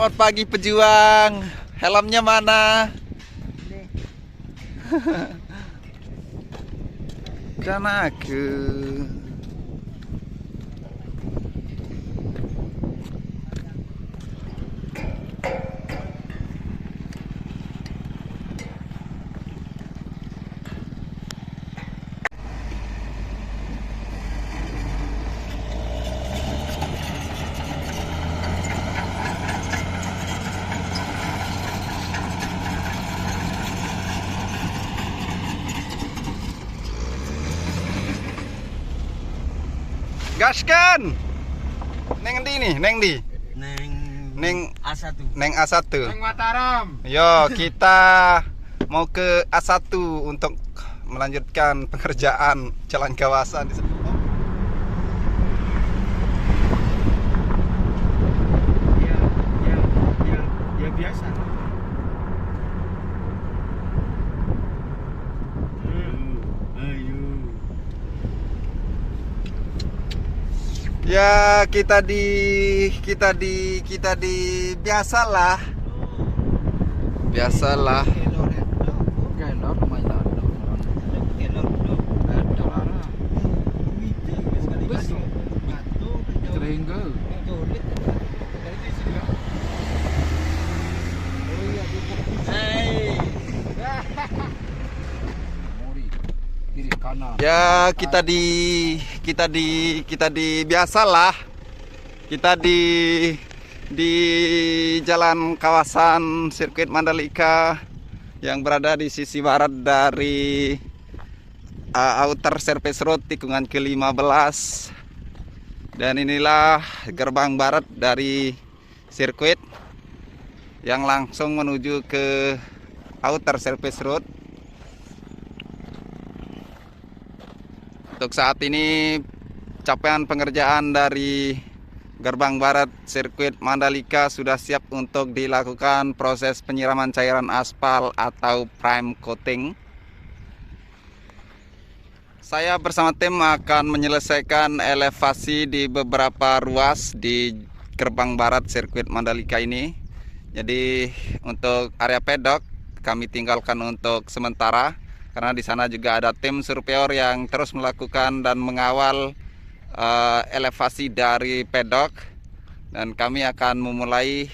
Selamat pagi pejuang. Helmnya mana? Dan aku. Gaskan. Neng ndi nih? Neng ndi? Neng A1. Neng A1. Neng Mataram. Yo, kita mau ke A1 untuk melanjutkan pengerjaan jalan kawasan di sana. Ya biasa. Ya, kita di biasalah. Biasalah. Ya, kita di biasalah. Kita di jalan kawasan sirkuit Mandalika yang berada di sisi barat dari Outer Surface Road tikungan ke-15. Dan inilah gerbang barat dari sirkuit yang langsung menuju ke Outer Surface Road. Untuk saat ini capaian pengerjaan dari gerbang barat sirkuit Mandalika sudah siap untuk dilakukan proses penyiraman cairan aspal atau prime coating. Saya bersama tim akan menyelesaikan elevasi di beberapa ruas di gerbang barat sirkuit Mandalika ini. Jadi untuk area pedok kami tinggalkan untuk sementara, karena di sana juga ada tim surveyor yang terus melakukan dan mengawal elevasi dari pedok, dan kami akan memulai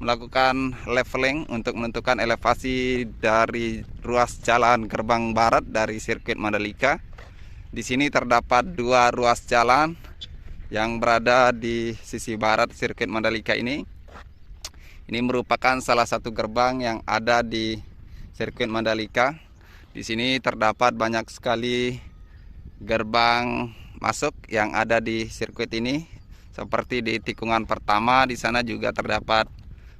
melakukan leveling untuk menentukan elevasi dari ruas jalan gerbang barat dari sirkuit Mandalika. Di sini terdapat dua ruas jalan yang berada di sisi barat sirkuit Mandalika ini. Ini merupakan salah satu gerbang yang ada di sirkuit Mandalika. Di sini terdapat banyak sekali gerbang masuk yang ada di sirkuit ini. Seperti di tikungan pertama, di sana juga terdapat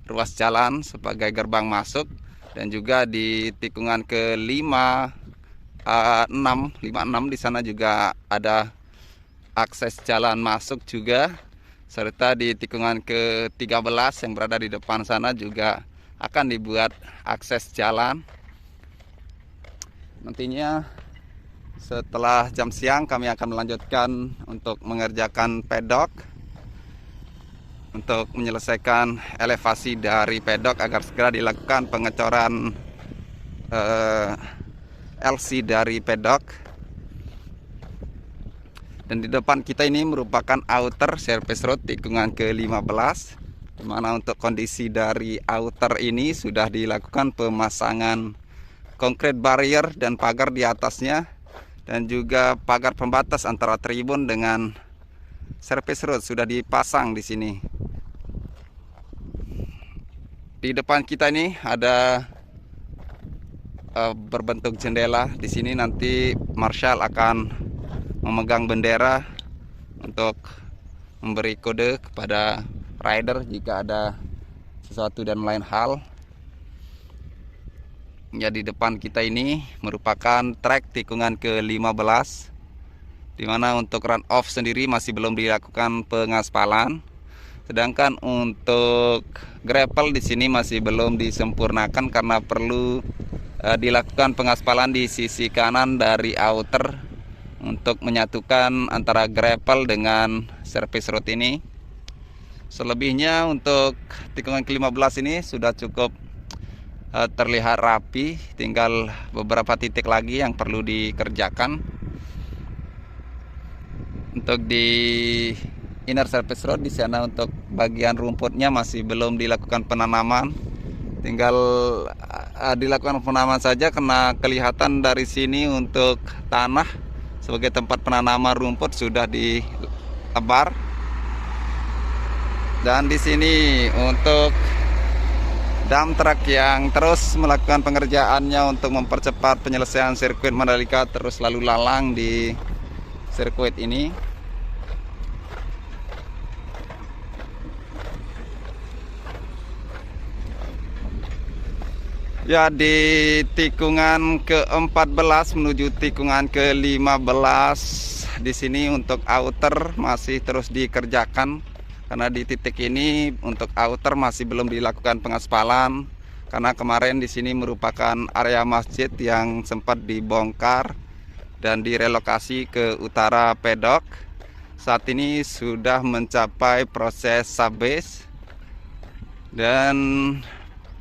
ruas jalan sebagai gerbang masuk, dan juga di tikungan ke-5, 56 di sana juga ada akses jalan masuk juga. Serta di tikungan ke-13 yang berada di depan sana juga akan dibuat akses jalan. Nantinya setelah jam siang kami akan melanjutkan untuk mengerjakan pedok, untuk menyelesaikan elevasi dari pedok agar segera dilakukan pengecoran LC dari pedok. Dan di depan kita ini merupakan Outer Surface Road tikungan ke-15, di mana untuk kondisi dari outer ini sudah dilakukan pemasangan concrete barrier dan pagar di atasnya, dan juga pagar pembatas antara tribun dengan surface road sudah dipasang di sini. Di depan kita ini ada berbentuk jendela. Di sini nanti marshal akan memegang bendera untuk memberi kode kepada rider jika ada sesuatu dan lain hal. Ya, di depan kita ini merupakan trek tikungan ke-15, di mana untuk run off sendiri masih belum dilakukan pengaspalan. Sedangkan untuk gravel di sini masih belum disempurnakan karena perlu dilakukan pengaspalan di sisi kanan dari outer untuk menyatukan antara gravel dengan surface road ini. Selebihnya untuk tikungan ke-15 ini sudah cukup terlihat rapi, tinggal beberapa titik lagi yang perlu dikerjakan. Untuk di inner surface road di sana untuk bagian rumputnya masih belum dilakukan penanaman, tinggal dilakukan penanaman saja karena kelihatan dari sini untuk tanah sebagai tempat penanaman rumput sudah dilebar. Dan di sini untuk dump truck yang terus melakukan pengerjaannya untuk mempercepat penyelesaian sirkuit Mandalika terus lalu lalang di sirkuit ini. Ya, di tikungan ke-14 menuju tikungan ke-15 di sini untuk outer masih terus dikerjakan. Karena di titik ini untuk outer masih belum dilakukan pengaspalan karena kemarin di sini merupakan area masjid yang sempat dibongkar dan direlokasi ke utara pedok. Saat ini sudah mencapai proses subbase dan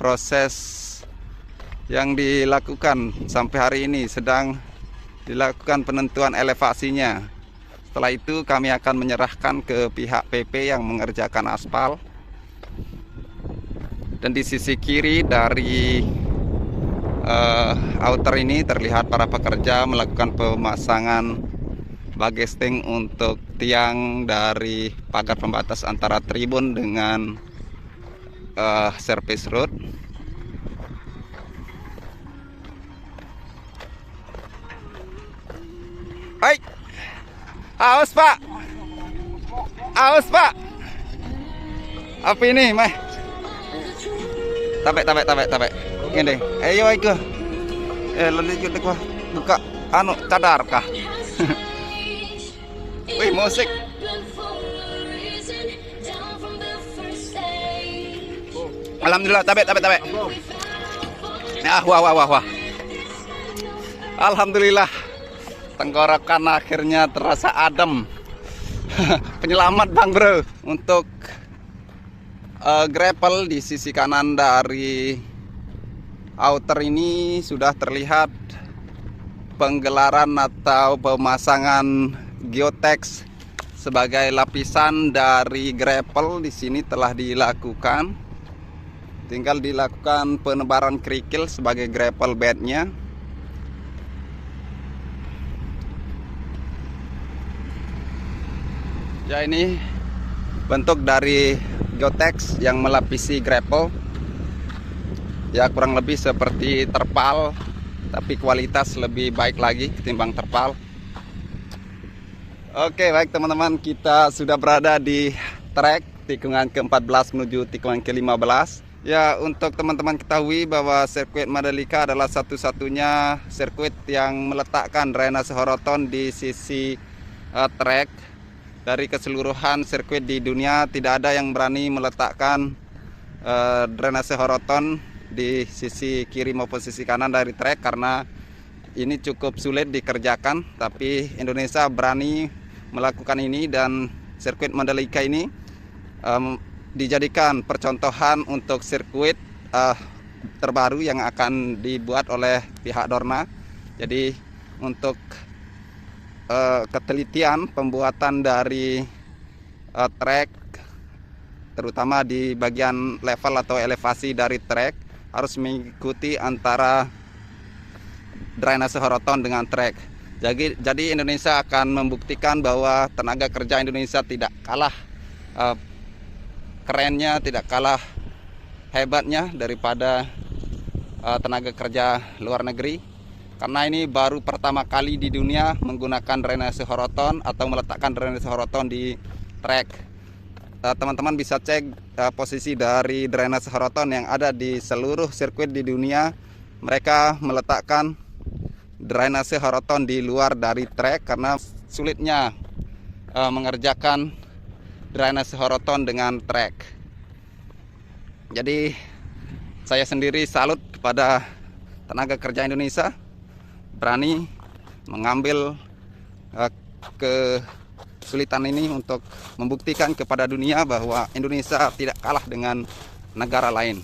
proses yang dilakukan sampai hari ini sedang dilakukan penentuan elevasinya. Setelah itu kami akan menyerahkan ke pihak PP yang mengerjakan aspal. Dan di sisi kiri dari outer ini terlihat para pekerja melakukan pemasangan bagesting untuk tiang dari pagar pembatas antara tribun dengan service road. Hai, aus pak, aus pak. Apa ini mah? Tabek. Ini, ayo ikut. Lalu ikut gua buka anu cadar kah? Wih, musik. Alhamdulillah, tabek. Ah, wah. Alhamdulillah. Tenggorokan akhirnya terasa adem. Penyelamat bang bro. Untuk gravel di sisi kanan dari outer ini sudah terlihat penggelaran atau pemasangan geotex sebagai lapisan dari gravel di sini telah dilakukan. Tinggal dilakukan penebaran kerikil sebagai gravel bednya. Ya, ini bentuk dari geotex yang melapisi gravel. Ya, kurang lebih seperti terpal, tapi kualitas lebih baik lagi ketimbang terpal. Oke, baik teman-teman, kita sudah berada di trek tikungan ke-14 menuju tikungan ke-15. Ya, untuk teman-teman ketahui bahwa sirkuit Mandalika adalah satu-satunya sirkuit yang meletakkan drainase horoton di sisi trek. Dari keseluruhan sirkuit di dunia tidak ada yang berani meletakkan drainase horoton di sisi kiri maupun sisi kanan dari trek karena ini cukup sulit dikerjakan. Tapi Indonesia berani melakukan ini dan sirkuit Mandalika ini dijadikan percontohan untuk sirkuit terbaru yang akan dibuat oleh pihak Dorna. Jadi untuk ketelitian pembuatan dari trek, terutama di bagian level atau elevasi dari trek, harus mengikuti antara drainase horoton dengan trek. Jadi Indonesia akan membuktikan bahwa tenaga kerja Indonesia tidak kalah kerennya, tidak kalah hebatnya daripada tenaga kerja luar negeri. Karena ini baru pertama kali di dunia menggunakan drainase horoton atau meletakkan drainase horoton di trek. Teman-teman bisa cek posisi dari drainase horoton yang ada di seluruh sirkuit di dunia. Mereka meletakkan drainase horoton di luar dari trek karena sulitnya mengerjakan drainase horoton dengan trek. Jadi saya sendiri salut kepada tenaga kerja Indonesia berani mengambil kesulitan ini untuk membuktikan kepada dunia bahwa Indonesia tidak kalah dengan negara lain.